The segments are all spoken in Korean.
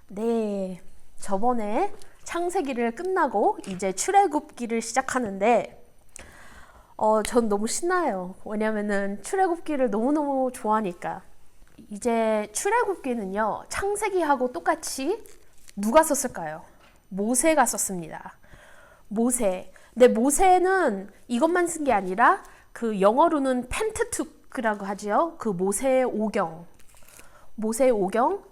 네, 저번에 창세기를 끝나고 이제 출애굽기를 시작하는데 전 너무 신나요. 왜냐면은 출애굽기를 너무너무 좋아하니까. 이제 출애굽기는요, 창세기하고 똑같이 누가 썼을까요? 모세가 썼습니다. 모세. 근데 모세는 이것만 쓴 게 아니라 그 영어로는 펜타투크라고 하지요. 그 모세의 오경. 모세의 오경.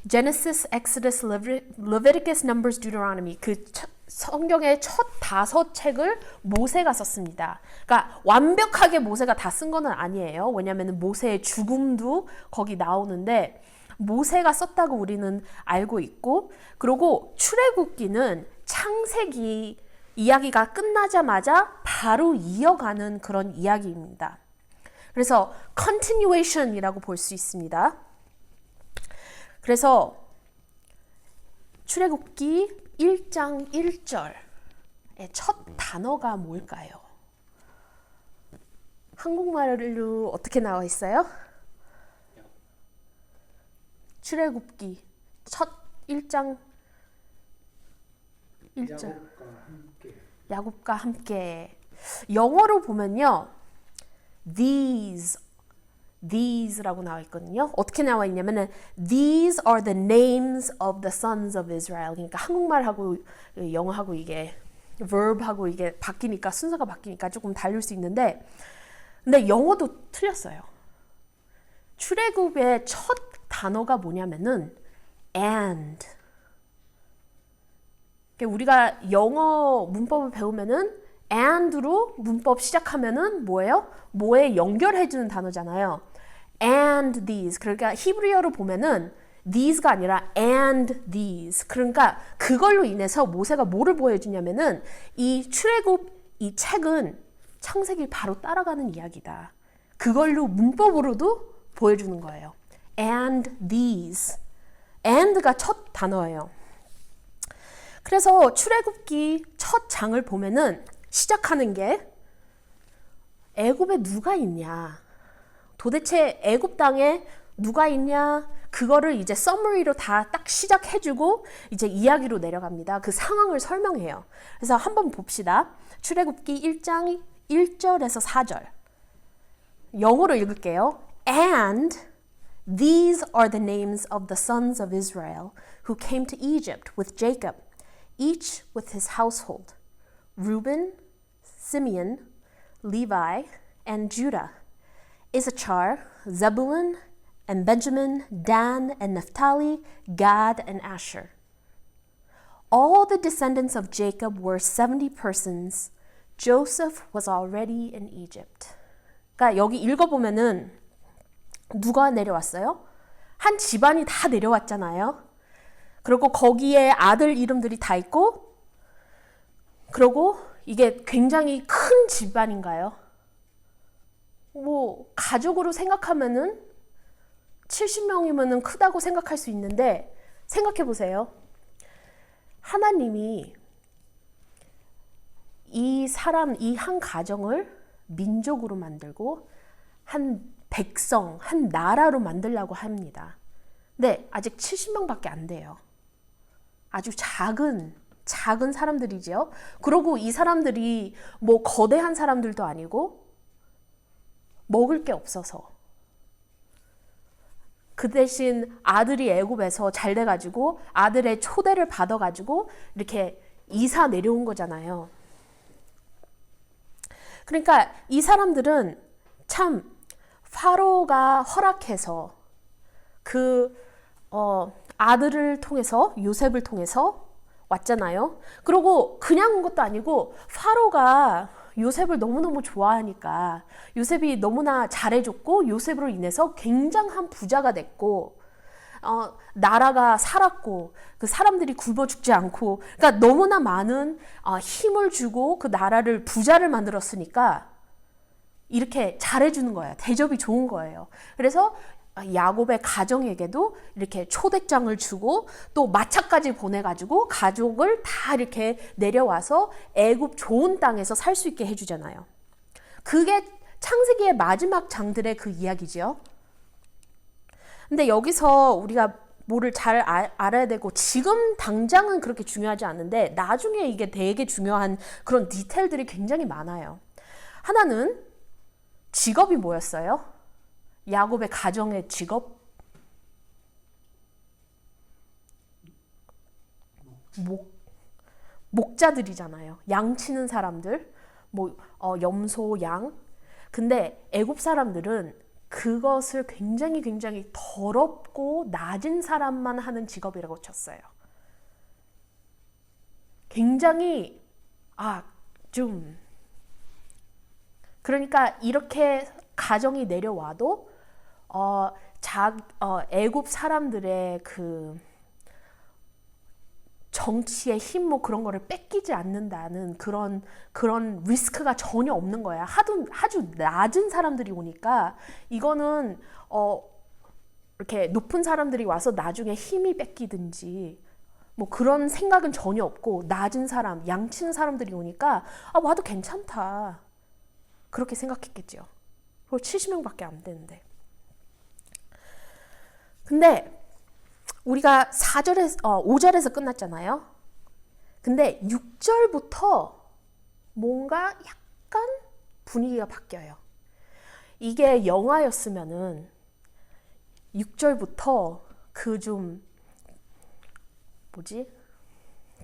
Genesis, Exodus, Leviticus, Numbers, Deuteronomy. 그 성경의 첫 5책을 모세가 썼습니다. 그러니까 완벽하게 모세가 다 쓴 거는 아니에요. 왜냐하면 모세의 죽음도 거기 나오는데 모세가 썼다고 우리는 알고 있고, 그리고 출애굽기는 창세기 이야기가 끝나자마자 바로 이어가는 그런 이야기입니다. 그래서 continuation이라고 볼 수 있습니다. 그래서 출애굽기 1장 1절의 첫 단어가 뭘까요? 한국말로 어떻게 나와 있어요? 출애굽기 첫 1장 1절 야곱과 함께. 영어로 보면요, These라고 나와 있거든요. 어떻게 나와 있냐면은 These are the names of the sons of Israel. 그러니까 한국말하고 영어하고 이게 verb하고 이게 바뀌니까, 순서가 바뀌니까 조금 다를 수 있는데, 근데 영어도 틀렸어요. 출애굽의 첫 단어가 뭐냐면은 and. 우리가 영어 문법을 배우면은 and로 문법 시작하면은 뭐예요? 뭐에 연결해주는 단어잖아요. And these. 그러니까 히브리어로 보면은 these가 아니라 and these. 그러니까 그걸로 인해서 모세가 뭐를 보여주냐면은 이 출애굽 이 책은 창세기를 바로 따라가는 이야기다. 그걸로 문법으로도 보여주는 거예요. And these. and가 첫 단어예요. 그래서 출애굽기 첫 장을 보면은 시작하는 게 애굽에 누가 있냐, 도대체 애굽 땅에 누가 있냐, 그거를 이제 서머리로 다 딱 시작해주고 이제 이야기로 내려갑니다. 그 상황을 설명해요. 그래서 한번 봅시다. 출애굽기 1장 1절에서 4절 영어로 읽을게요. And these are the names of the sons of Israel who came to Egypt with Jacob, each with his household. Reuben, Simeon, Levi, and Judah, Issachar, Zebulun, and Benjamin, Dan, and Naphtali, Gad, and Asher. All the descendants of Jacob were 70 persons. Joseph was already in Egypt. 그러니까 여기 읽어보면은 누가 내려왔어요? 한 집안이 다 내려왔잖아요. 그리고 거기에 아들 이름들이 다 있고, 그리고 이게 굉장히 큰 집안인가요? 뭐 가족으로 생각하면은 70명이면은 크다고 생각할 수 있는데, 생각해 보세요. 하나님이 이 한 가정을 민족으로 만들고 한 백성, 한 나라로 만들려고 합니다. 근데 아직 70명밖에 안 돼요. 아주 작은 사람들이죠. 그리고 이 사람들이 뭐 거대한 사람들도 아니고 먹을 게 없어서, 그 대신 아들이 애굽에서 잘 돼가지고 아들의 초대를 받아가지고 이렇게 이사 내려온 거잖아요. 그러니까 이 사람들은 참 파로가 허락해서 아들을 통해서, 요셉을 통해서 왔잖아요. 그리고 그냥 온 것도 아니고 파로가 요셉을 너무너무 좋아하니까 요셉이 너무나 잘해줬고, 요셉으로 인해서 굉장한 부자가 됐고, 나라가 살았고, 그 사람들이 굶어 죽지 않고, 그러니까 너무나 많은 힘을 주고 그 나라를 부자를 만들었으니까 이렇게 잘해주는 거예요. 대접이 좋은 거예요. 그래서 야곱의 가정에게도 이렇게 초대장을 주고 또 마차까지 보내가지고 가족을 다 이렇게 내려와서 애굽 좋은 땅에서 살 수 있게 해주잖아요. 그게 창세기의 마지막 장들의 그 이야기죠. 근데 여기서 우리가 뭐를 잘 알아야 되고 지금 당장은 그렇게 중요하지 않은데 나중에 이게 되게 중요한 그런 디테일들이 굉장히 많아요. 하나는 직업이 뭐였어요? 야곱의 가정의 직업? 목자들이잖아요. 양 치는 사람들, 염소, 양. 근데 애굽 사람들은 그것을 굉장히 더럽고 낮은 사람만 하는 직업이라고 쳤어요. 굉장히 그러니까 이렇게 가정이 내려와도 애굽 사람들의 그 정치의 힘 그런 거를 뺏기지 않는다는 그런 리스크가 전혀 없는 거야. 아주 낮은 사람들이 오니까 이거는 이렇게 높은 사람들이 와서 나중에 힘이 뺏기든지 그런 생각은 전혀 없고 낮은 사람, 양치는 사람들이 오니까 와도 괜찮다. 그렇게 생각했겠죠. 그리고 70명밖에 안 되는데. 근데 우리가 5절에서 끝났잖아요. 근데 6절부터 뭔가 약간 분위기가 바뀌어요. 이게 영화였으면은 6절부터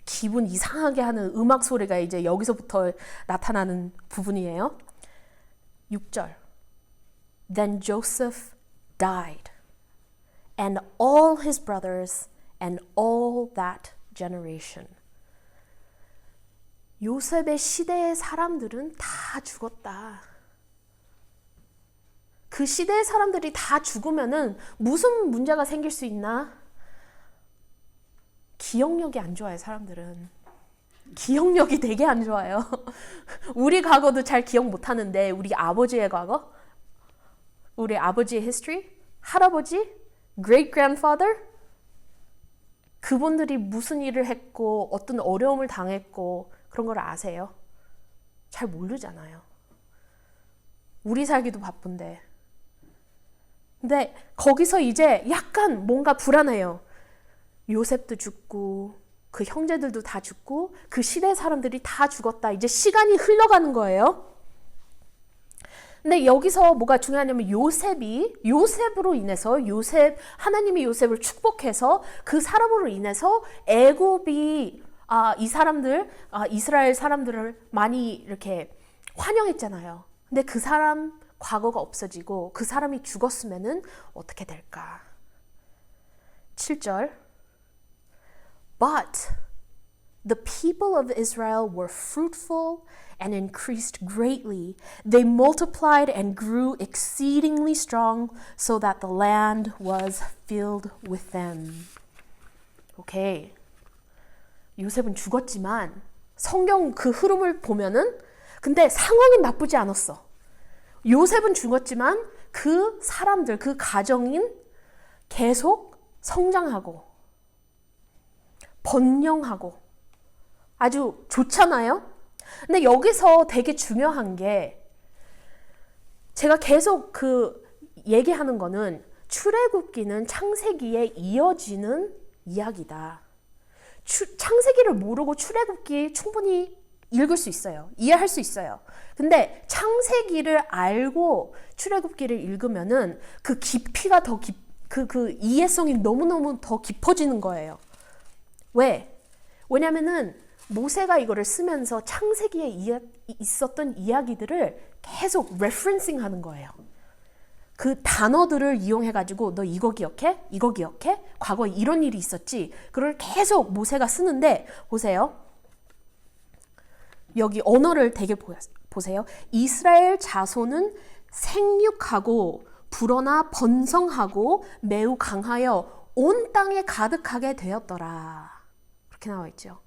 기분 이상하게 하는 음악 소리가 이제 여기서부터 나타나는 부분이에요. 6절. Then Joseph died. And all his brothers and all that generation. 요셉의 시대의 사람들은 다 죽었다. 그 시대의 사람들이 다 죽으면은 무슨 문제가 생길 수 있나? 기억력이 안 좋아요, 사람들은. 기억력이 되게 안 좋아요. 우리 과거도 잘 기억 못 하는데 우리 아버지의 과거? 우리 아버지의 history? 할아버지? great grandfather? 그분들이 무슨 일을 했고 어떤 어려움을 당했고 그런 걸 아세요? 잘 모르잖아요. 우리 살기도 바쁜데. 근데 거기서 이제 약간 뭔가 불안해요. 요셉도 죽고 그 형제들도 다 죽고 그 시대 사람들이 다 죽었다. 이제 시간이 흘러가는 거예요. 근데 여기서 뭐가 중요하냐면 요셉으로 인해서 하나님이 요셉을 축복해서 그 사람으로 인해서 애굽이 이 사람들 이스라엘 사람들을 많이 이렇게 환영했잖아요. 근데 그 사람 과거가 없어지고 그 사람이 죽었으면은 어떻게 될까? 7절. But the people of Israel were fruitful and increased greatly. They multiplied and grew exceedingly strong so that the land was filled with them. 오케이. 요셉은 죽었지만 성경 그 흐름을 보면은 근데 상황은 나쁘지 않았어. 요셉은 죽었지만 그 사람들, 그 가정인 계속 성장하고 번영하고 아주 좋잖아요? 근데 여기서 되게 중요한 게 제가 계속 얘기하는 거는 출애굽기는 창세기에 이어지는 이야기다. 창세기를 모르고 출애굽기 충분히 읽을 수 있어요. 이해할 수 있어요. 근데 창세기를 알고 출애굽기를 읽으면은 그 깊이가 더 그 이해성이 너무너무 더 깊어지는 거예요. 왜? 왜냐면은 모세가 이거를 쓰면서 창세기에 있었던 이야기들을 계속 레퍼런싱 하는 거예요. 그 단어들을 이용해가지고 너 이거 기억해? 이거 기억해? 과거에 이런 일이 있었지? 그걸 계속 모세가 쓰는데 보세요. 여기 언어를 되게 보세요. 이스라엘 자손은 생육하고 불어나 번성하고 매우 강하여 온 땅에 가득하게 되었더라. 그렇게 나와 있죠.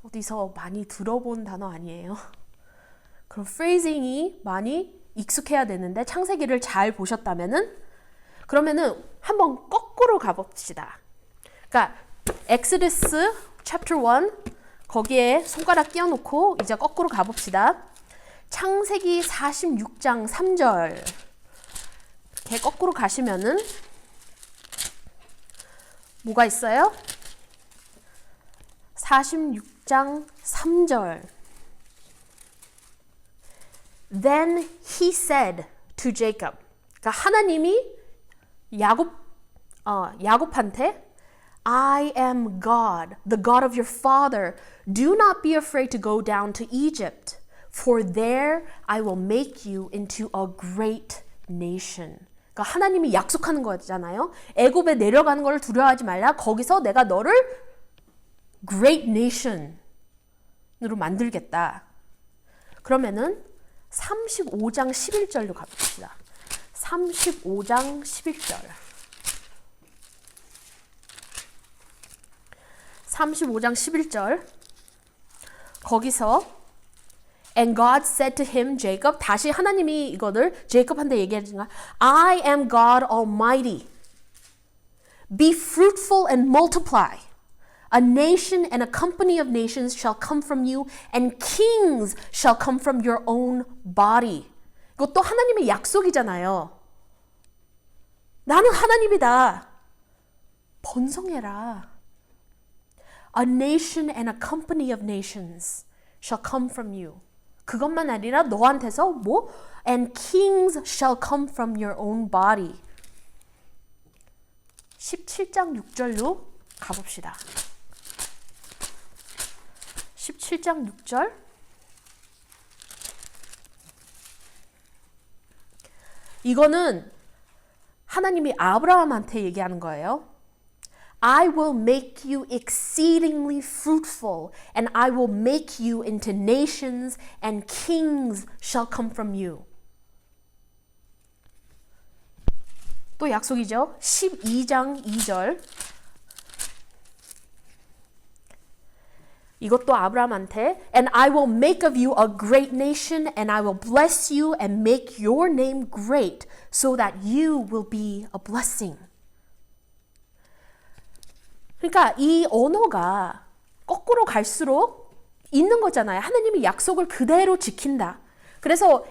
어디서 많이 들어본 단어 아니에요? 그럼 프레이징이 많이 익숙해야 되는데 창세기를 잘 보셨다면은 그러면은 한번 거꾸로 가봅시다. 그러니까 엑스odus chapter 1 거기에 손가락 끼워놓고 이제 거꾸로 가봅시다. 창세기 46장 3절 이렇게 거꾸로 가시면은 뭐가 있어요? 46장 3절. Then he said to Jacob. 그러니까 하나님이 야곱한테 I am God, the God of your father. Do not be afraid to go down to Egypt, for there I will make you into a great nation. 그러니까 하나님이 약속하는 거잖아요. 애굽에 내려가는 걸 두려워하지 말라. 거기서 내가 너를 great nation으로 만들겠다. 그러면은 35장 11절로 가봅시다. 35장 11절. 35장 11절. 거기서 And God said to him, Jacob, 다시 하나님이 이거를 제이콥한테 얘기하지만 I am God Almighty. Be fruitful and multiply. A nation and a company of nations shall come from you, and kings shall come from your own body. 이것도 하나님의 약속이잖아요. 나는 하나님이다. 번성해라. A nation and a company of nations shall come from you. 그것만 아니라 너한테서 뭐? And kings shall come from your own body. 17장 6절로 가봅시다. 17장 6절. 이거는 하나님이 아브라함한테 얘기하는 거예요. I will make you exceedingly fruitful, and I will make you into nations, and kings shall come from you. 또 약속이죠. 12장 2절. 이것도 아브라함한테 And I will make of you a great nation, and I will bless you and make your name great, so that you will be a blessing. 그러니까 이 언어가 거꾸로 갈수록 있는 거잖아요. 하나님이 약속을 그대로 지킨다. 그래서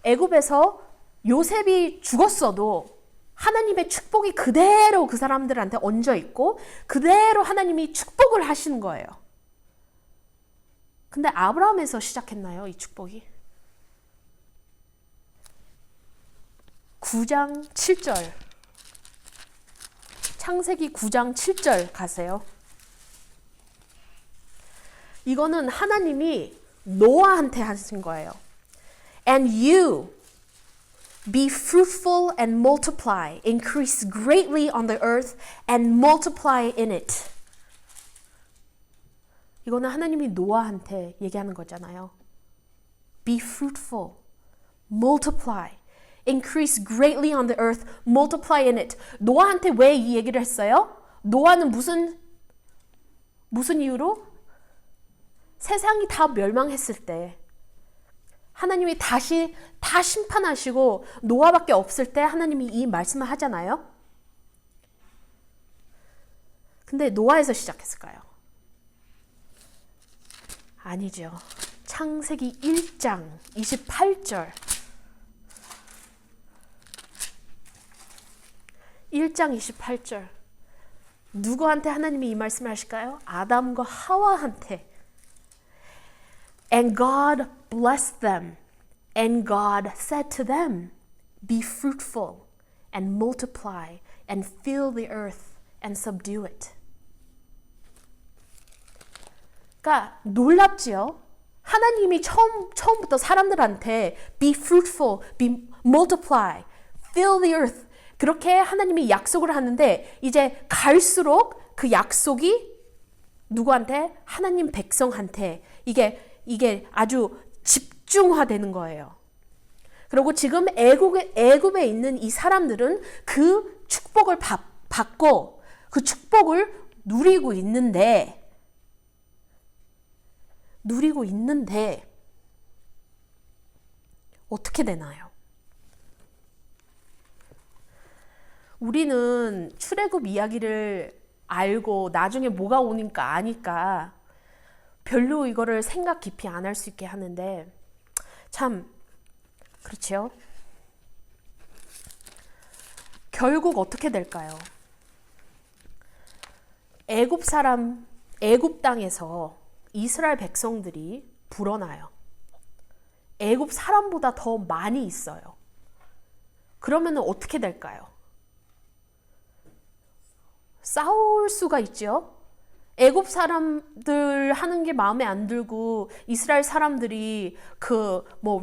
애굽에서 요셉이 죽었어도 하나님의 축복이 그대로 그 사람들한테 얹어 있고 그대로 하나님이 축복을 하시는 거예요. 근데 아브라함에서 시작했나요? 이 축복이? 9장 7절. 창세기 9장 7절 가세요. 이거는 하나님이 노아한테 하신 거예요. And you be fruitful and multiply, increase greatly on the earth and multiply in it. 이거는 하나님이 노아한테 얘기하는 거잖아요. Be fruitful, multiply, increase greatly on the earth, multiply in it. 노아한테 왜 이 얘기를 했어요? 노아는 무슨 이유로? 세상이 다 멸망했을 때 하나님이 다시 다 심판하시고 노아밖에 없을 때 하나님이 이 말씀을 하잖아요. 근데 노아에서 시작했을까요? 아니죠. 창세기 1장 28절. 1장 28절. 누구한테 하나님이 이 말씀을 하실까요? 아담과 하와한테. And God blessed them, and God said to them, Be fruitful, and multiply, and fill the earth, and subdue it. 그러니까 놀랍지요? 하나님이 처음부터 사람들한테 Be fruitful, be multiply, fill the earth 그렇게 하나님이 약속을 하는데 이제 갈수록 그 약속이 누구한테? 하나님 백성한테 이게 아주 집중화되는 거예요. 그리고 지금 애굽에 있는 이 사람들은 그 축복을 받고 그 축복을 누리고 있는데 어떻게 되나요? 우리는 출애굽 이야기를 알고 나중에 뭐가 오니까 아니까 별로 이거를 생각 깊이 안 할 수 있게 하는데 참 그렇죠? 결국 어떻게 될까요? 애굽 땅에서 이스라엘 백성들이 불어나요. 애굽 사람보다 더 많이 있어요. 그러면 어떻게 될까요? 싸울 수가 있죠. 애굽 사람들 하는 게 마음에 안 들고 이스라엘 사람들이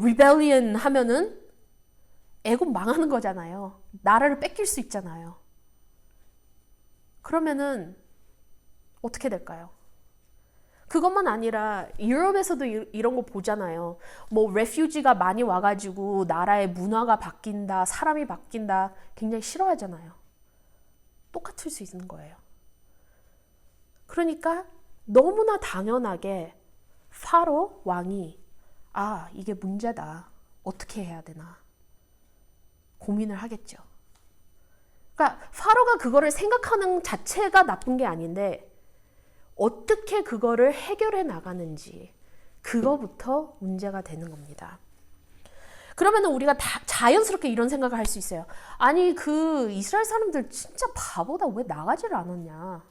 rebellion 하면은 애굽 망하는 거잖아요. 나라를 뺏길 수 있잖아요. 그러면은 어떻게 될까요? 그것만 아니라 유럽에서도 이런 거 보잖아요. 레퓨지가 많이 와가지고 나라의 문화가 바뀐다, 사람이 바뀐다 굉장히 싫어하잖아요. 똑같을 수 있는 거예요. 그러니까 너무나 당연하게 파로 왕이 이게 문제다. 어떻게 해야 되나 고민을 하겠죠. 그러니까 파로가 그거를 생각하는 자체가 나쁜 게 아닌데 어떻게 그거를 해결해 나가는지 그거부터 문제가 되는 겁니다. 그러면 우리가 자연스럽게 이런 생각을 할 수 있어요. 아니 그 이스라엘 사람들 진짜 바보다. 왜 나가지를 않았냐.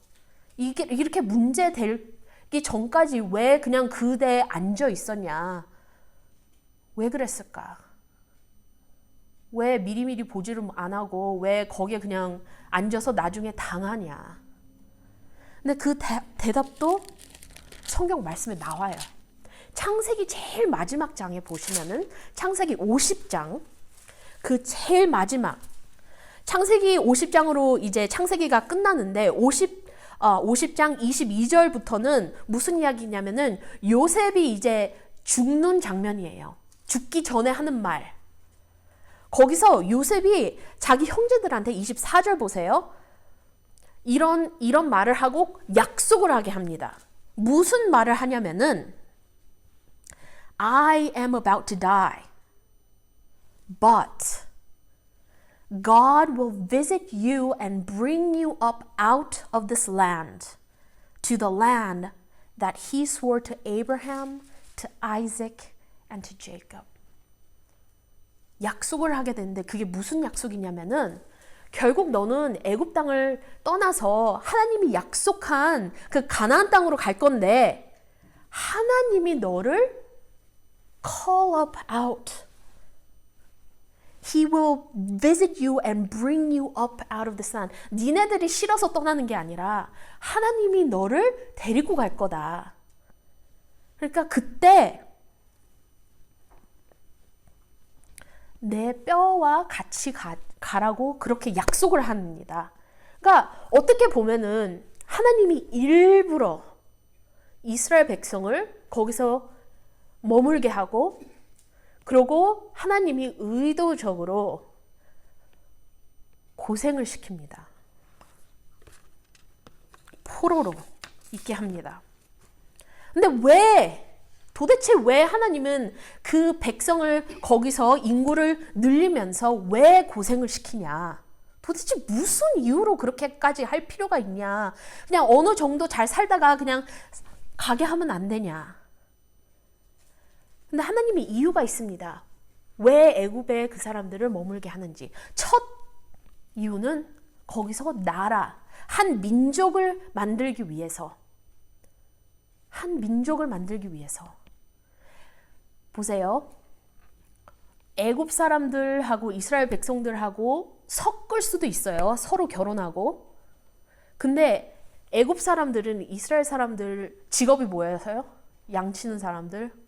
이렇게 문제 되기 전까지 왜 그냥 그대에 앉아 있었냐. 왜 그랬을까. 왜 미리미리 보지를 안 하고 왜 거기에 그냥 앉아서 나중에 당하냐. 근데 그 대답도 성경 말씀에 나와요. 창세기 제일 마지막 장에 보시면은 창세기 50장 그 제일 마지막 창세기 50장으로 이제 창세기가 끝나는데 50장 22절부터는 무슨 이야기냐면은 요셉이 이제 죽는 장면이에요. 죽기 전에 하는 말. 거기서 요셉이 자기 형제들한테 24절 보세요. 이런 말을 하고 약속을 하게 합니다. 무슨 말을 하냐면은 I am about to die, but God will visit you and bring you up out of this land to the land that he swore to Abraham, to Isaac, and to Jacob. 약속을 하게 되는데 그게 무슨 약속이냐면은 결국 너는 애굽 땅을 떠나서 하나님이 약속한 그 가나안 땅으로 갈 건데 하나님이 너를 call up out. He will visit you and bring you up out of the land. 니네들이 싫어서 떠나는 게 아니라 하나님이 너를 데리고 갈 거다. 그러니까 그때 내 뼈와 같이 가라고 그렇게 약속을 합니다. 그러니까 어떻게 보면은 하나님이 일부러 이스라엘 백성을 거기서 머물게 하고 그리고 하나님이 의도적으로 고생을 시킵니다. 포로로 있게 합니다. 근데 도대체 왜 하나님은 그 백성을 거기서 인구를 늘리면서 왜 고생을 시키냐? 도대체 무슨 이유로 그렇게까지 할 필요가 있냐? 그냥 어느 정도 잘 살다가 그냥 가게 하면 안 되냐? 근데 하나님이 이유가 있습니다. 왜 애굽에 그 사람들을 머물게 하는지. 첫 이유는 거기서 한 민족을 만들기 위해서. 보세요. 애굽 사람들하고 이스라엘 백성들하고 섞을 수도 있어요. 서로 결혼하고. 근데 애굽 사람들은 이스라엘 사람들 직업이 뭐예요? 양치는 사람들.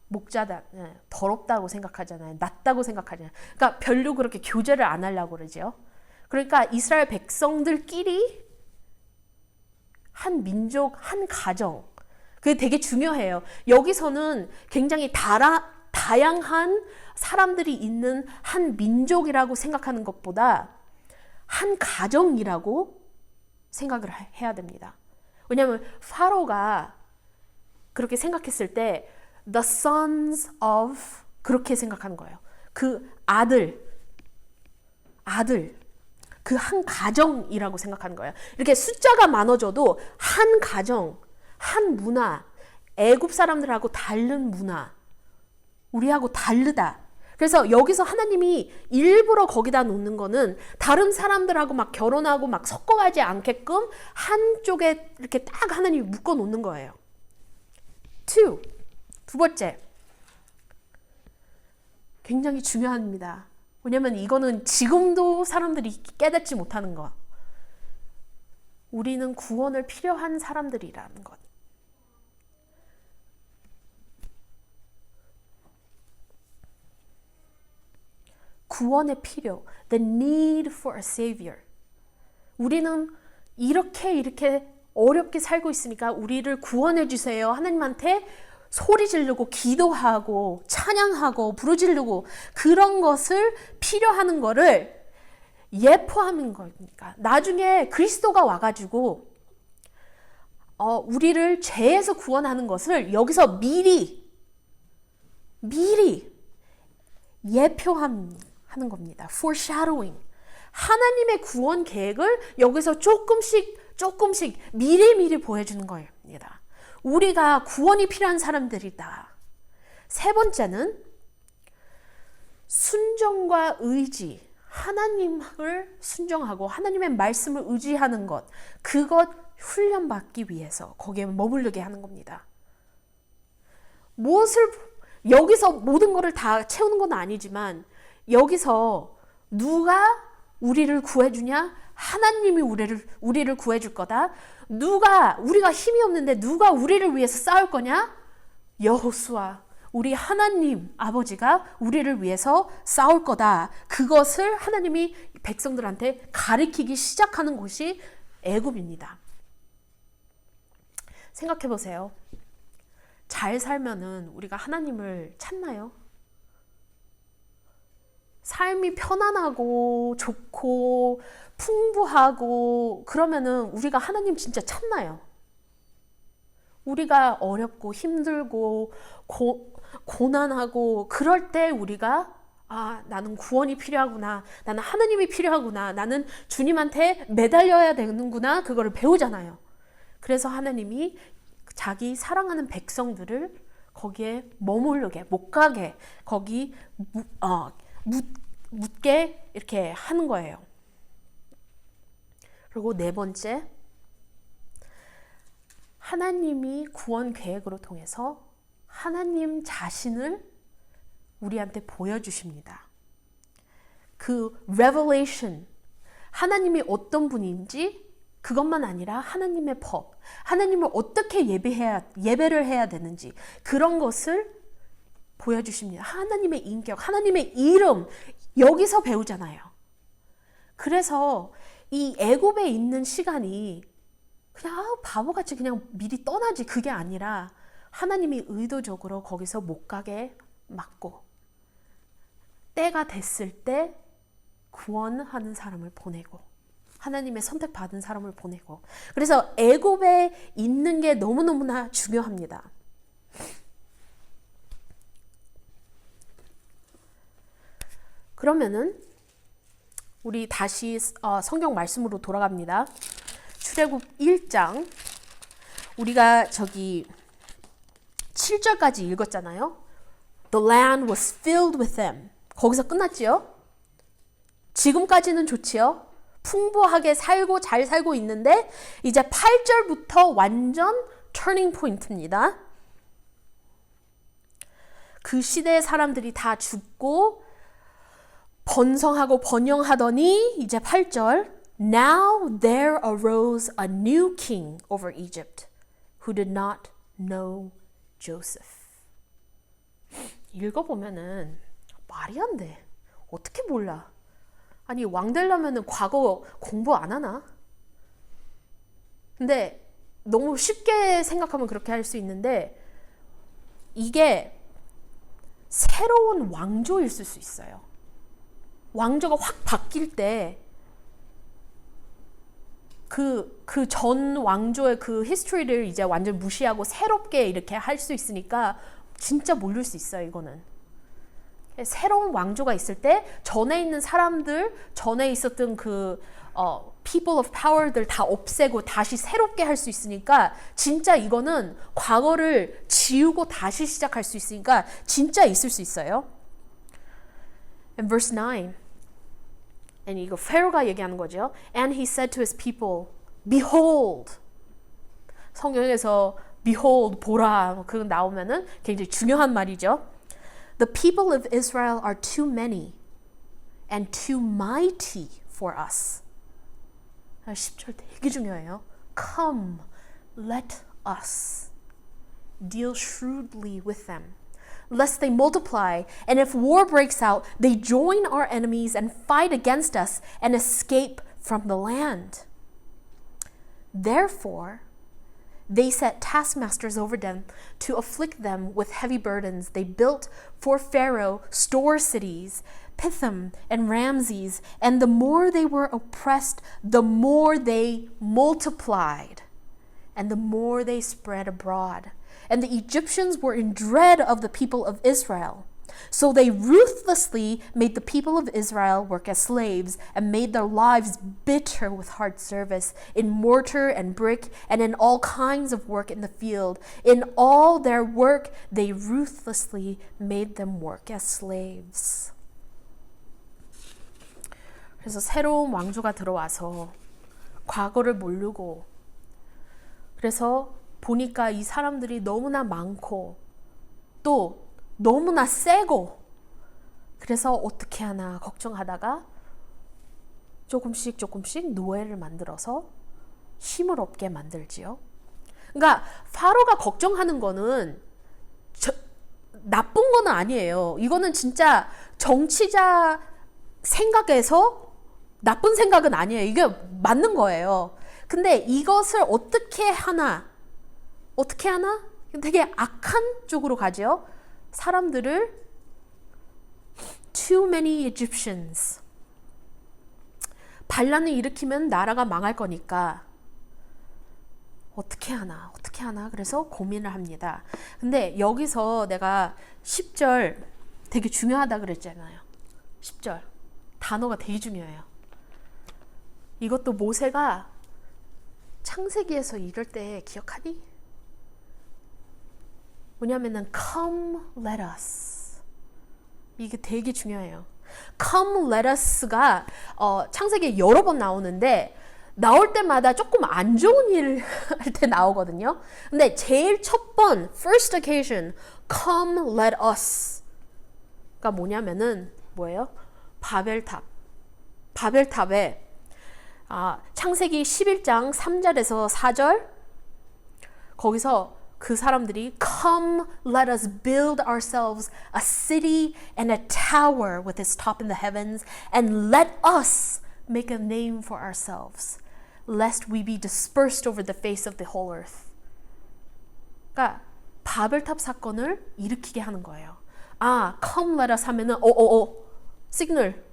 목자다. 더럽다고 생각하잖아요. 낫다고 생각하잖아요. 그러니까 별로 그렇게 교제를 안 하려고 그러죠. 그러니까 이스라엘 백성들끼리 한 민족, 한 가정. 그게 되게 중요해요. 여기서는 굉장히 다양한 사람들이 있는 한 민족이라고 생각하는 것보다 한 가정이라고 생각을 해야 됩니다. 왜냐하면 파로가 그렇게 생각했을 때 the sons of 그렇게 생각하는 거예요. 그 아들 그 한 가정이라고 생각하는 거예요. 이렇게 숫자가 많아져도 한 가정, 한 문화, 애굽 사람들하고 다른 문화, 우리하고 다르다. 그래서 여기서 하나님이 일부러 거기다 놓는 거는 다른 사람들하고 막 결혼하고 막 섞어가지 않게끔 한쪽에 이렇게 딱 하나님이 묶어 놓는 거예요. 두 번째. 굉장히 중요합니다. 왜냐면 이거는 지금도 사람들이 깨닫지 못하는 거. 우리는 구원을 필요한 사람들이라는 것. 구원의 필요, the need for a savior. 우리는 이렇게 어렵게 살고 있으니까 우리를 구원해 주세요. 하나님한테 소리 지르고 기도하고 찬양하고 부르짖고 그런 것을 필요하는 거를 예포하는 거니까. 나중에 그리스도가 와가지고 우리를 죄에서 구원하는 것을 여기서 미리 예표하는 겁니다. foreshadowing. 하나님의 구원 계획을 여기서 조금씩 미리 보여주는 겁니다. 우리가 구원이 필요한 사람들이다. 세 번째는 순종과 의지. 하나님을 순종하고 하나님의 말씀을 의지하는 것. 그것 훈련받기 위해서 거기에 머무르게 하는 겁니다. 여기서 모든 것을 다 채우는 건 아니지만 여기서 누가 우리를 구해주냐? 하나님이 우리를 구해줄 거다. 우리가 힘이 없는데 누가 우리를 위해서 싸울 거냐? 여호수아, 우리 하나님 아버지가 우리를 위해서 싸울 거다. 그것을 하나님이 백성들한테 가르치기 시작하는 곳이 애굽입니다. 생각해 보세요. 잘 살면은 우리가 하나님을 찾나요? 삶이 편안하고 좋고 풍부하고 그러면은 우리가 하나님 진짜 찾나요? 우리가 어렵고 힘들고 고난하고 그럴 때 우리가 나는 구원이 필요하구나. 나는 하나님이 필요하구나. 나는 주님한테 매달려야 되는구나. 그거를 배우잖아요. 그래서 하나님이 자기 사랑하는 백성들을 거기에 머무르게 못 가게 거기 묻게 이렇게 하는 거예요. 그리고 네 번째, 하나님이 구원 계획으로 통해서 하나님 자신을 우리한테 보여주십니다. 그 revelation, 하나님이 어떤 분인지 그것만 아니라 하나님의 법, 하나님을 어떻게 예배를 해야 되는지 그런 것을 보여주십니다. 하나님의 인격, 하나님의 이름 여기서 배우잖아요. 그래서 이 애굽에 있는 시간이 그냥 바보같이 그냥 미리 떠나지 그게 아니라 하나님이 의도적으로 거기서 못 가게 막고 때가 됐을 때 구원하는 사람을 보내고 하나님의 선택받은 사람을 보내고 그래서 애굽에 있는 게 너무너무나 중요합니다. 그러면은 우리 다시 성경 말씀으로 돌아갑니다. 출애굽 1장 우리가 7절까지 읽었잖아요. The land was filled with them. 거기서 끝났지요? 지금까지는 좋지요? 풍부하게 살고 잘 살고 있는데 이제 8절부터 완전 터닝 포인트입니다. 그 시대의 사람들이 다 죽고 번성하고 번영하더니 이제 8절 Now there arose a new king over Egypt who did not know Joseph. 읽어보면은 말이 안 돼. 어떻게 몰라? 아니 왕 되려면은 과거 공부 안 하나? 근데 너무 쉽게 생각하면 그렇게 할 수 있는데 이게 새로운 왕조일 수 있어요. 왕조가 확 바뀔 때 그 전 왕조의 그 히스토리를 이제 완전 무시하고 새롭게 이렇게 할 수 있으니까 진짜 모를 수 있어요, 이거는. 새로운 왕조가 있을 때 전에 있는 사람들, 전에 있었던 people of power들 다 없애고 다시 새롭게 할 수 있으니까 진짜 이거는 과거를 지우고 다시 시작할 수 있으니까 진짜 있을 수 있어요. And verse 9. And 이거 페로가 얘기하는 거죠. And he said to his people, behold. 성경에서 behold, 보라 그거 나오면은 굉장히 중요한 말이죠. The people of Israel are too many and too mighty for us. 10절 되게 중요해요. Come, let us deal shrewdly with them, lest they multiply, and if war breaks out, they join our enemies and fight against us and escape from the land. Therefore, they set taskmasters over them to afflict them with heavy burdens. They built for Pharaoh store cities, Pithom and Ramses, and the more they were oppressed, the more they multiplied, and the more they spread abroad. And the Egyptians were in dread of the people of Israel. So they ruthlessly made the people of Israel work as slaves and made their lives bitter with hard service in mortar and brick and in all kinds of work in the field. In all their work, they ruthlessly made them work as slaves. 그래서 새로운 왕조가 들어와서 과거를 모르고 그래서 보니까 이 사람들이 너무나 많고 또 너무나 세고 그래서 어떻게 하나 걱정하다가 조금씩 노예를 만들어서 힘을 없게 만들지요. 그러니까 파로가 걱정하는 거는 나쁜 거는 아니에요. 이거는 진짜 정치자 생각에서 나쁜 생각은 아니에요. 이게 맞는 거예요. 근데 이것을 어떻게 하나 되게 악한 쪽으로 가죠. 사람들을 too many Egyptians 반란을 일으키면 나라가 망할 거니까 어떻게 하나 그래서 고민을 합니다. 근데 여기서 내가 10절 되게 중요하다 그랬잖아요. 10절 단어가 되게 중요해요. 이것도 모세가 창세기에서 이럴 때 기억하니? 뭐냐면은 come let us 이게 되게 중요해요. come let us가 창세기에 여러 번 나오는데 나올 때마다 조금 안 좋은 일 할 때 나오거든요. 근데 제일 첫 번 first occasion come let us가 뭐냐면은 뭐예요? 바벨탑에 창세기 11장 3절에서 4절 거기서 그 사람들이 come let us build ourselves a city and a tower with its top in the heavens and let us make a name for ourselves lest we be dispersed over the face of the whole earth. 그러니까 바벨탑 사건을 일으키게 하는 거예요. come let us 하면은 시그널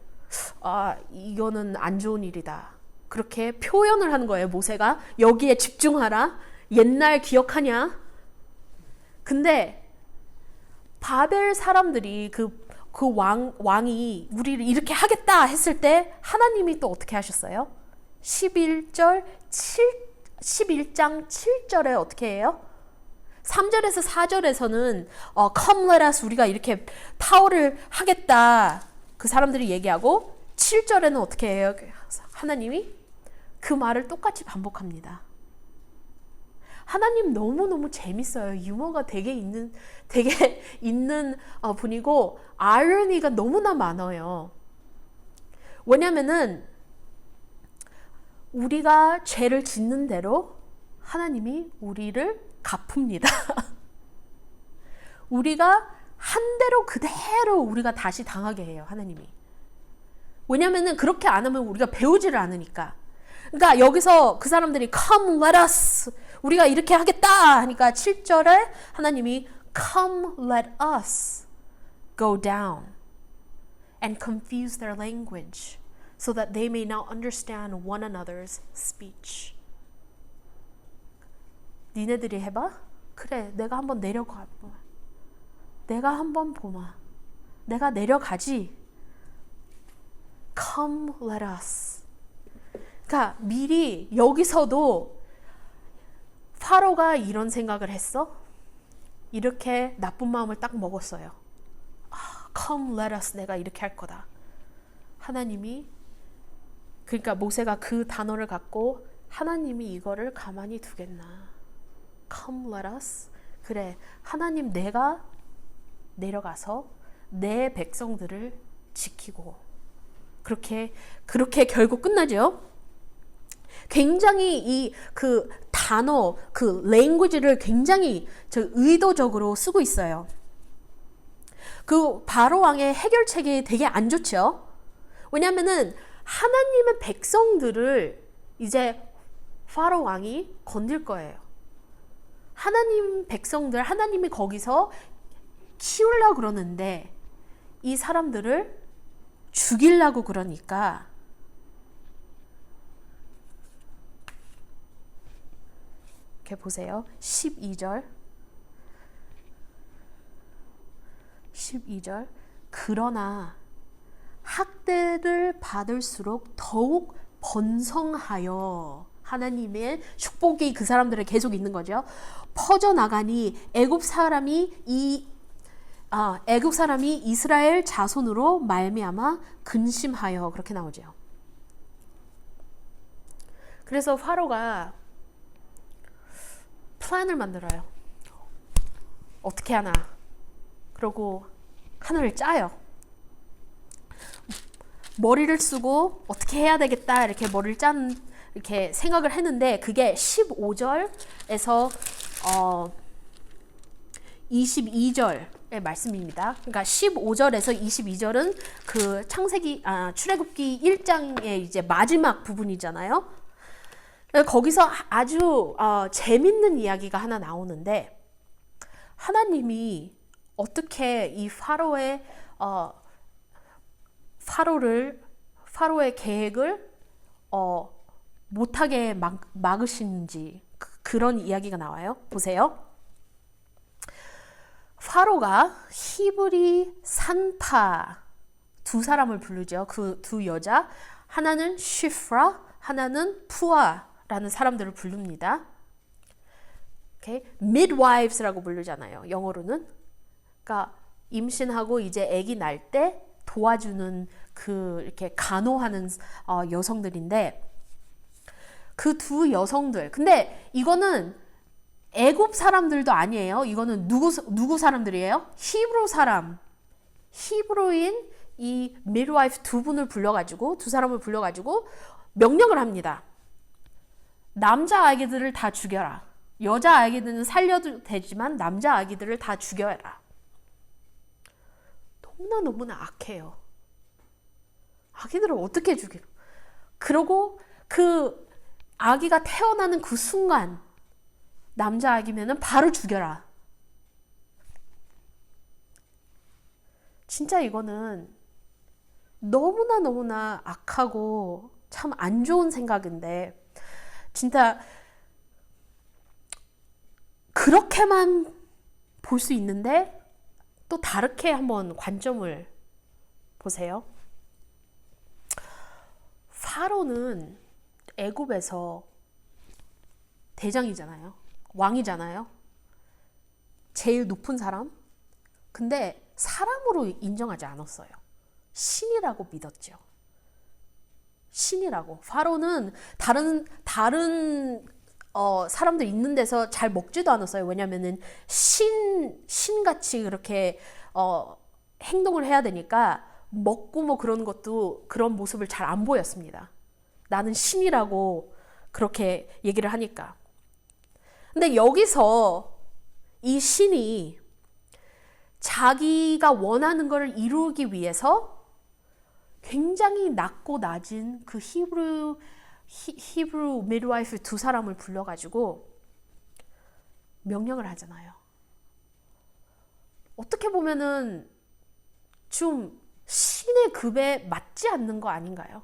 이거는 안 좋은 일이다. 그렇게 표현을 하는 거예요. 모세가 여기에 집중하라. 옛날 기억하냐? 근데 바벨 사람들이 그 왕이 우리를 이렇게 하겠다 했을 때 하나님이 또 어떻게 하셨어요? 11장 7절에 어떻게 해요? 3절에서 4절에서는 come let us 우리가 이렇게 타워를 하겠다 그 사람들이 얘기하고 7절에는 어떻게 해요? 하나님이 그 말을 똑같이 반복합니다. 하나님 너무너무 재밌어요. 유머가 되게 있는 분이고 아이러니가 너무나 많아요. 왜냐면은 우리가 죄를 짓는 대로 하나님이 우리를 갚습니다. 우리가 한 대로 그대로 우리가 다시 당하게 해요. 하나님이. 왜냐면은 그렇게 안 하면 우리가 배우지를 않으니까. 그러니까 여기서 그 사람들이 come let us 우리가 이렇게 하겠다 하니까 7절에 하나님이 come let us go down and confuse their language so that they may now understand one another's speech. 니네들이 해봐? 그래 내가 한번 내려가 내가 한번 보마 내가 내려가지. come let us. 그러니까 미리 여기서도 파로가 이런 생각을 했어? 이렇게 나쁜 마음을 딱 먹었어요. Come let us, 내가 이렇게 할 거다. 하나님이, 그러니까 모세가 그 단어를 갖고 하나님이 이거를 가만히 두겠나. Come let us. 그래, 하나님 내가 내려가서 내 백성들을 지키고. 그렇게 결국 끝나죠. 굉장히 이 그 단어, 그 language를 굉장히 의도적으로 쓰고 있어요. 그 바로 왕의 해결책이 되게 안 좋죠. 왜냐면은 하나님의 백성들을 이제 파로 왕이 건들 거예요. 하나님 백성들, 하나님이 거기서 키우려고 그러는데 이 사람들을 죽이려고 그러니까 이렇게 보세요. 12절 그러나 학대를 받을수록 더욱 번성하여 하나님의 축복이 그 사람들에 계속 있는 거죠. 퍼져나가니 애굽 사람이 이스라엘 자손으로 말미암아 근심하여 그렇게 나오죠. 그래서 파로가 플랜을 만들어요. 어떻게 하나. 그러고 하늘을 짜요. 머리를 쓰고 어떻게 해야 되겠다 이렇게 머리를 이렇게 생각을 했는데 그게 15절에서 22절의 말씀입니다. 그러니까 15절에서 22절은 그 출애굽기 1장의 이제 마지막 부분이잖아요. 거기서 아주 재밌는 이야기가 하나 나오는데 하나님이 어떻게 이 파로의 계획을 못하게 막으시는지 그런 이야기가 나와요. 보세요. 파로가 히브리 산파 두 사람을 부르죠. 그 두 여자, 하나는 시프라, 하나는 푸아라는 사람들을 부릅니다. Okay? midwives라고 부르잖아요. 영어로는. 그러니까 임신하고 이제 아기 날 때 도와주는 이렇게 간호하는 여성들인데 그 두 여성들. 근데 이거는 애굽 사람들도 아니에요. 이거는 누구 사람들이에요? 히브로인 이 midwife 두 사람을 불러가지고 명령을 합니다. 남자 아기들을 다 죽여라. 여자 아기들은 살려도 되지만 남자 아기들을 다 죽여라. 너무나 악해요. 아기들을 어떻게 죽여? 그러고 그 아기가 태어나는 그 순간 남자 아기면은 바로 죽여라. 진짜 이거는 너무나 악하고 참 안 좋은 생각인데 진짜 그렇게만 볼 수 있는데 또 다르게 한번 관점을 보세요. 파로는 애굽에서 대장이잖아요. 왕이잖아요. 제일 높은 사람. 근데 사람으로 인정하지 않았어요. 신이라고 믿었죠. 신이라고. 파로는 다른 사람들 있는 데서 잘 먹지도 않았어요. 왜냐면은 신같이 그렇게 행동을 해야 되니까 먹고 뭐 그런 것도 그런 모습을 잘 안 보였습니다. 나는 신이라고 그렇게 얘기를 하니까. 근데 여기서 이 신이 자기가 원하는 것을 이루기 위해서 굉장히 낮고 낮은 그 히브루 미드와이프 두 사람을 불러가지고 명령을 하잖아요. 어떻게 보면은 좀 신의 급에 맞지 않는 거 아닌가요?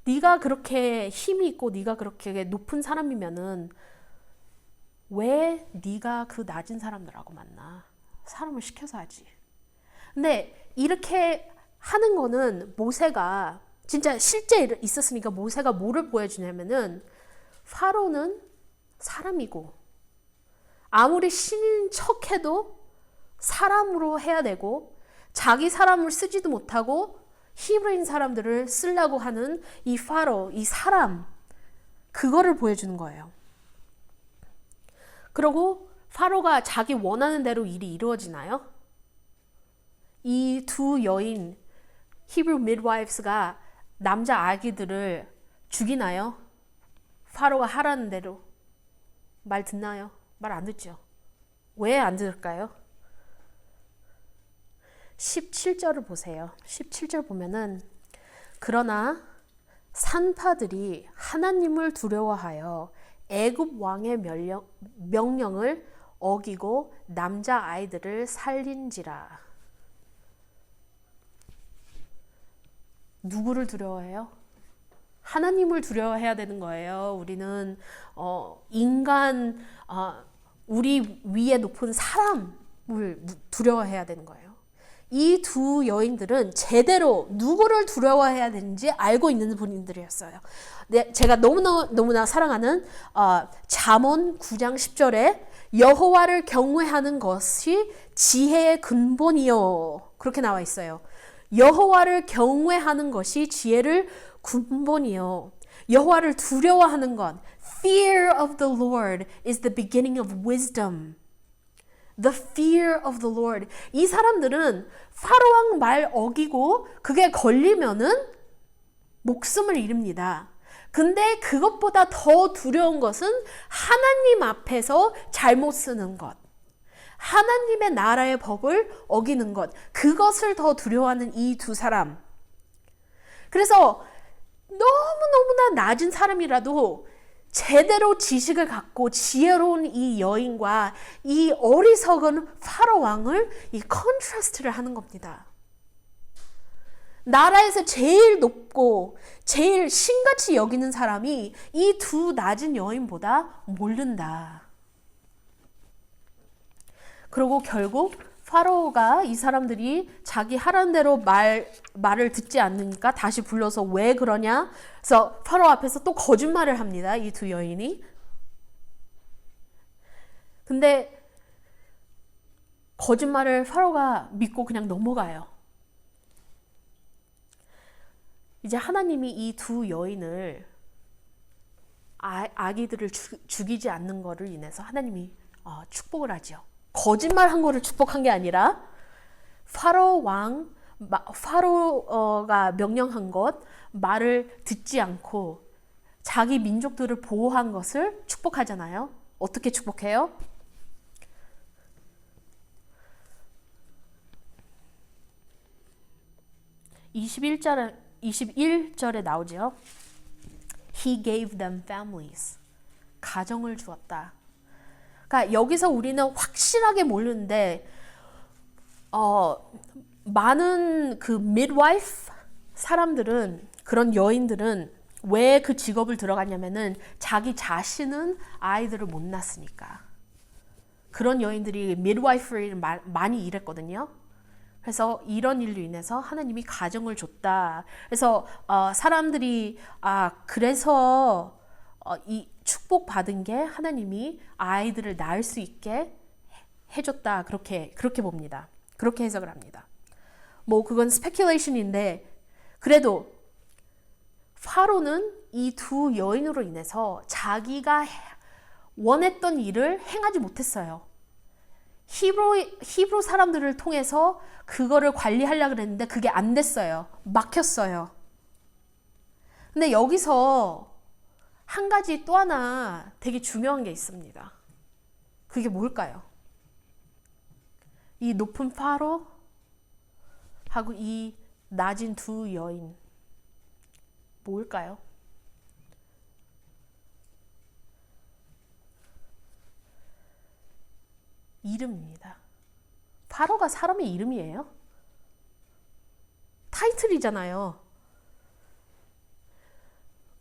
네가 그렇게 힘이 있고 네가 그렇게 높은 사람이면은 왜 네가 그 낮은 사람들하고 만나? 사람을 시켜서 하지. 근데 이렇게 하는 거는 모세가 진짜 실제 있었으니까 모세가 뭐를 보여주냐면은 파로는 사람이고 아무리 신인 척해도 사람으로 해야 되고 자기 사람을 쓰지도 못하고 히브리인 사람들을 쓰려고 하는 이 파로, 이 사람, 그거를 보여주는 거예요. 그리고 파로가 자기 원하는 대로 일이 이루어지나요? 이 두 여인 히브리 미드와이프스가 남자 아기들을 죽이나요? 파로가 하라는 대로 말 듣나요? 말 안 듣죠. 왜 안 들을까요? 17절을 보세요. 17절 보면은 그러나 산파들이 하나님을 두려워하여 애굽 왕의 명령을 어기고 남자 아이들을 살린지라. 누구를 두려워해요? 하나님을 두려워해야 되는 거예요. 우리는 인간, 우리 위에 높은 사람을 두려워해야 되는 거예요. 이 두 여인들은 제대로 누구를 두려워해야 되는지 알고 있는 분들이었어요. 제가 너무나 사랑하는 잠언 9장 10절에 여호와를 경외하는 것이 지혜의 근본이요. 그렇게 나와 있어요. 여호와를 경외하는 것이 지혜를 근본이요. 여호와를 두려워하는 것. Fear of the Lord is the beginning of wisdom. The fear of the Lord. 이 사람들은 파로왕 말 어기고 그게 걸리면은 목숨을 잃습니다. 근데 그것보다 더 두려운 것은 하나님 앞에서 잘못 쓰는 것. 하나님의 나라의 법을 어기는 것. 그것을 더 두려워하는 이 두 사람. 그래서 너무너무나 낮은 사람이라도 제대로 지식을 갖고 지혜로운 이 여인과 이 어리석은 파로 왕을 이 컨트라스트를 하는 겁니다. 나라에서 제일 높고 제일 신같이 여기는 사람이 이 두 낮은 여인보다 모른다. 그리고 결국 파로가 이 사람들이 자기 하라는 대로 말을 듣지 않으니까 다시 불러서 왜 그러냐? 그래서 파로 앞에서 또 거짓말을 합니다. 이 두 여인이. 근데 거짓말을 파로가 믿고 그냥 넘어가요. 이제 하나님이 이 두 여인을 아기들을 죽이지 않는 거를 인해서 하나님이 축복을 하죠. 거짓말한 거를 축복한 게 아니라 파로가 명령한 것 말을 듣지 않고 자기 민족들을 보호한 것을 축복하잖아요. 어떻게 축복해요? (21절에) 나오죠. He gave them families. 가정을 주었다. 그러니까 여기서 우리는 확실하게 모르는데 많은 그 midwife 사람들은, 그런 여인들은 왜 그 직업을 들어갔냐면은 자기 자신은 아이들을 못 낳았으니까. 그런 여인들이 midwife를 많이 일했거든요. 그래서 이런 일로 인해서 하나님이 가정을 줬다. 그래서 사람들이 그래서 이 축복받은 게 하나님이 아이들을 낳을 수 있게 해줬다. 그렇게 봅니다. 그렇게 해석을 합니다. 뭐 그건 스페큘레이션인데 그래도 파로는 이 두 여인으로 인해서 자기가 원했던 일을 행하지 못했어요. 히브리 사람들을 통해서 그거를 관리하려고 했는데 그게 안 됐어요. 막혔어요. 근데 여기서 한 가지 또 하나 되게 중요한 게 있습니다. 그게 뭘까요? 이 높은 파로 하고 이 낮은 두 여인 뭘까요? 이름입니다. 파로가 사람의 이름이에요? 타이틀이잖아요.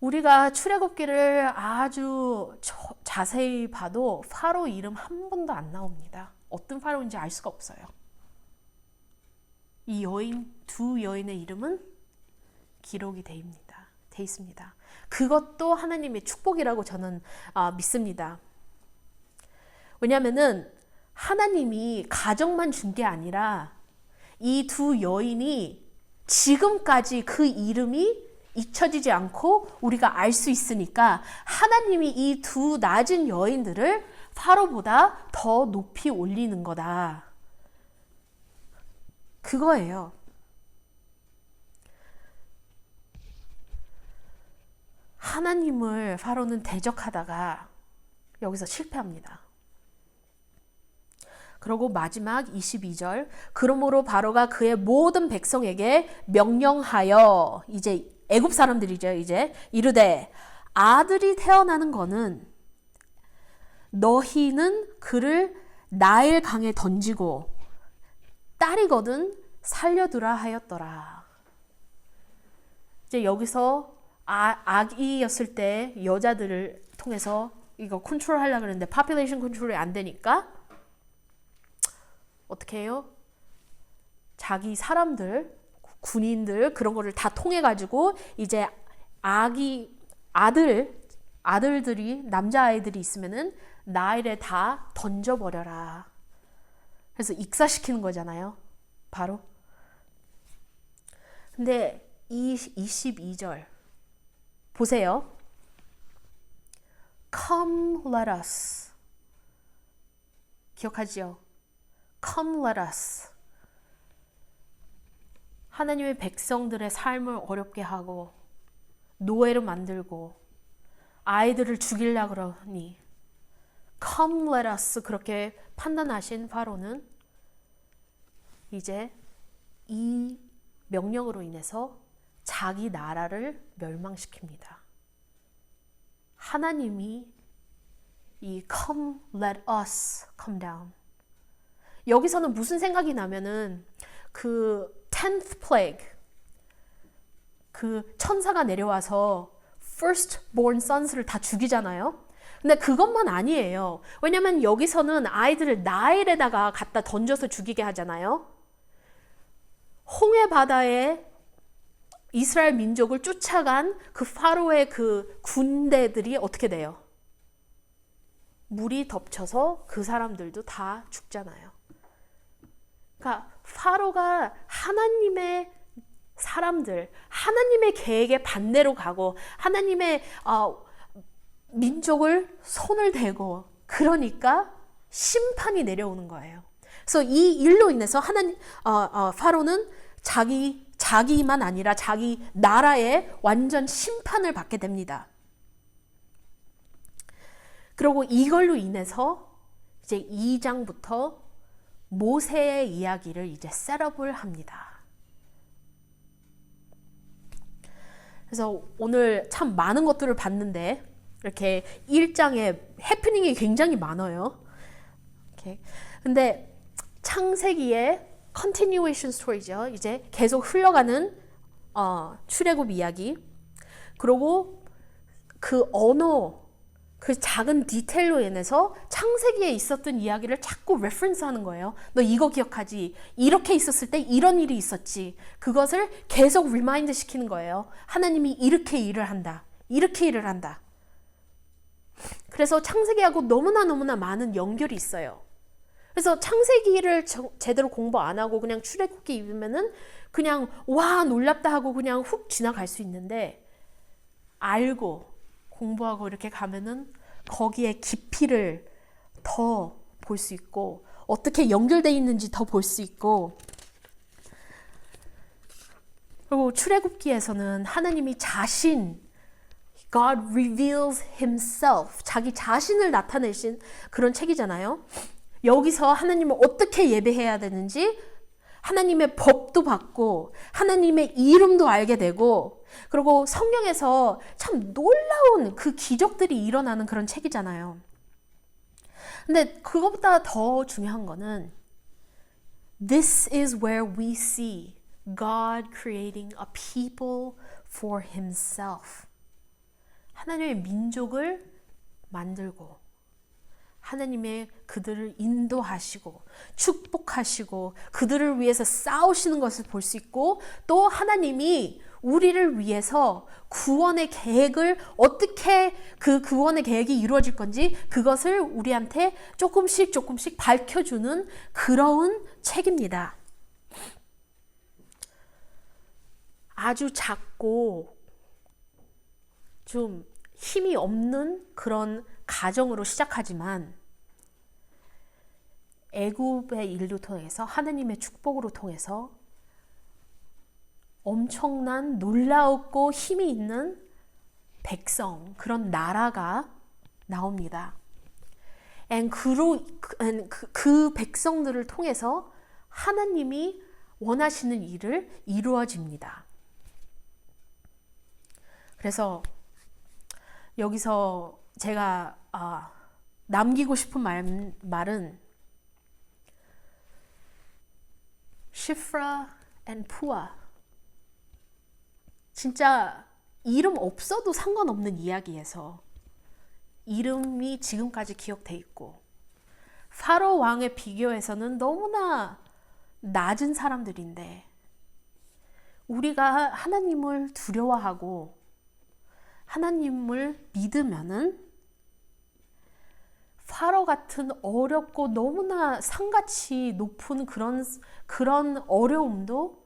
우리가 출애굽기를 아주 자세히 봐도 파로 이름 한 번도 안 나옵니다. 어떤 파로인지 알 수가 없어요. 이 두 여인의 이름은 기록이 돼 있습니다. 그것도 하나님의 축복이라고 저는 믿습니다. 왜냐하면은 하나님이 가정만 준 게 아니라 이 두 여인이 지금까지 그 이름이 잊혀지지 않고 우리가 알 수 있으니까 하나님이 이 두 낮은 여인들을 파로보다 더 높이 올리는 거다. 그거예요. 하나님을 파로는 대적하다가 여기서 실패합니다. 그리고 마지막 22절, 그러므로 바로가 그의 모든 백성에게 명령하여, 이제 애굽 사람들이죠. 이제 이르되 아들이 태어나는 거는 너희는 그를 나일 강에 던지고 딸이거든 살려두라 하였더라. 이제 여기서 아기였을 때 여자들을 통해서 이거 컨트롤 하려고 그랬는데 파퓰레이션 컨트롤이 안 되니까 어떻게 해요? 자기 사람들, 군인들 그런 거를 다 통해 가지고 이제 아들들이 남자아이들이 있으면은 나일에 다 던져버려라. 그래서 익사시키는 거잖아요. 바로. 근데 이 22절 보세요. Come let us. 기억하지요? Come let us. 하나님의 백성들의 삶을 어렵게 하고 노예로 만들고 아이들을 죽이려고 그러니 Come let us 그렇게 판단하신 파로는 이제 이 명령으로 인해서 자기 나라를 멸망시킵니다. 하나님이 이 Come let us come down. 여기서는 무슨 생각이 나면은 그 10th plague 그 천사가 내려와서 firstborn sons를 다 죽이잖아요. 근데 그것만 아니에요. 왜냐면 여기서는 아이들을 나일에다가 갖다 던져서 죽이게 하잖아요. 홍해 바다에 이스라엘 민족을 쫓아간 그 파로의 그 군대들이 어떻게 돼요? 물이 덮쳐서 그 사람들도 다 죽잖아요. 그러니까 파로가 하나님의 사람들, 하나님의 계획에 반대로 가고 하나님의 민족을 손을 대고 그러니까 심판이 내려오는 거예요. 그래서 이 일로 인해서 파로는 자기만 아니라 자기 나라에 완전 심판을 받게 됩니다. 그리고 이걸로 인해서 이제 2장부터 모세의 이야기를 이제 셋업을 합니다. 그래서 오늘 참 많은 것들을 봤는데 이렇게 1장에 해프닝이 굉장히 많아요. 이렇게. 근데 창세기의 continuation story죠. 이제 계속 흘러가는 출애굽 이야기. 그리고 그 언어, 그 작은 디테일로 인해서 창세기에 있었던 이야기를 자꾸 레퍼런스 하는 거예요. 너 이거 기억하지? 이렇게 있었을 때 이런 일이 있었지. 그것을 계속 리마인드 시키는 거예요. 하나님이 이렇게 일을 한다. 이렇게 일을 한다. 그래서 창세기하고 너무나 많은 연결이 있어요. 그래서 창세기를 제대로 공부 안 하고 그냥 출애굽기 읽으면은 그냥 와 놀랍다 하고 그냥 훅 지나갈 수 있는데 알고 공부하고 이렇게 가면은 거기에 깊이를 더 볼 수 있고 어떻게 연결되어 있는지 더 볼 수 있고 그리고 출애굽기에서는 하나님이 God reveals himself 자기 자신을 나타내신 그런 책이잖아요. 여기서 하나님을 어떻게 예배해야 되는지 하나님의 법도 받고 하나님의 이름도 알게 되고 그리고 성경에서 참 놀라운 그 기적들이 일어나는 그런 책이잖아요. 근데 그것보다 더 중요한 거는 This is where we see God creating a people for himself. 하나님의 민족을 만들고 하나님의 그들을 인도하시고 축복하시고 그들을 위해서 싸우시는 것을 볼 수 있고 또 하나님이 우리를 위해서 구원의 계획을 어떻게 그 구원의 계획이 이루어질 건지 그것을 우리한테 조금씩 밝혀주는 그런 책입니다. 아주 작고 좀 힘이 없는 그런 가정으로 시작하지만 애굽의 일로 통해서 하느님의 축복으로 통해서 엄청난 놀라웠고 힘이 있는 백성, 그런 나라가 나옵니다. 그 백성들을 통해서 하나님이 원하시는 일을 이루어집니다. 그래서 여기서 제가 남기고 싶은 말은 시프라 앤 푸아, 진짜 이름 없어도 상관없는 이야기에서 이름이 지금까지 기억돼 있고 파로 왕에 비교해서는 너무나 낮은 사람들인데 우리가 하나님을 두려워하고 하나님을 믿으면은 파로 같은 어렵고 너무나 산같이 높은 그런 어려움도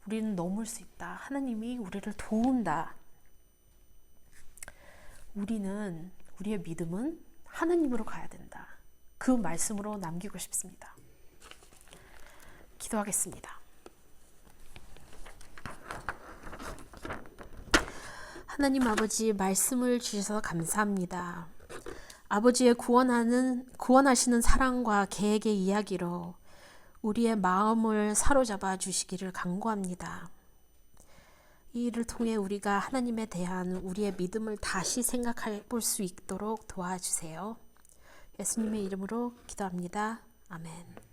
우리는 넘을 수 있다. 하나님이 우리를 도운다. 우리의 믿음은 하나님으로 가야 된다. 그 말씀으로 남기고 싶습니다. 기도하겠습니다. 하나님 아버지, 말씀을 주셔서 감사합니다. 아버지의 구원하시는 사랑과 계획의 이야기로 우리의 마음을 사로잡아 주시기를 간구합니다. 이 일을 통해 우리가 하나님에 대한 우리의 믿음을 다시 생각해 볼 수 있도록 도와주세요. 예수님의 이름으로 기도합니다. 아멘.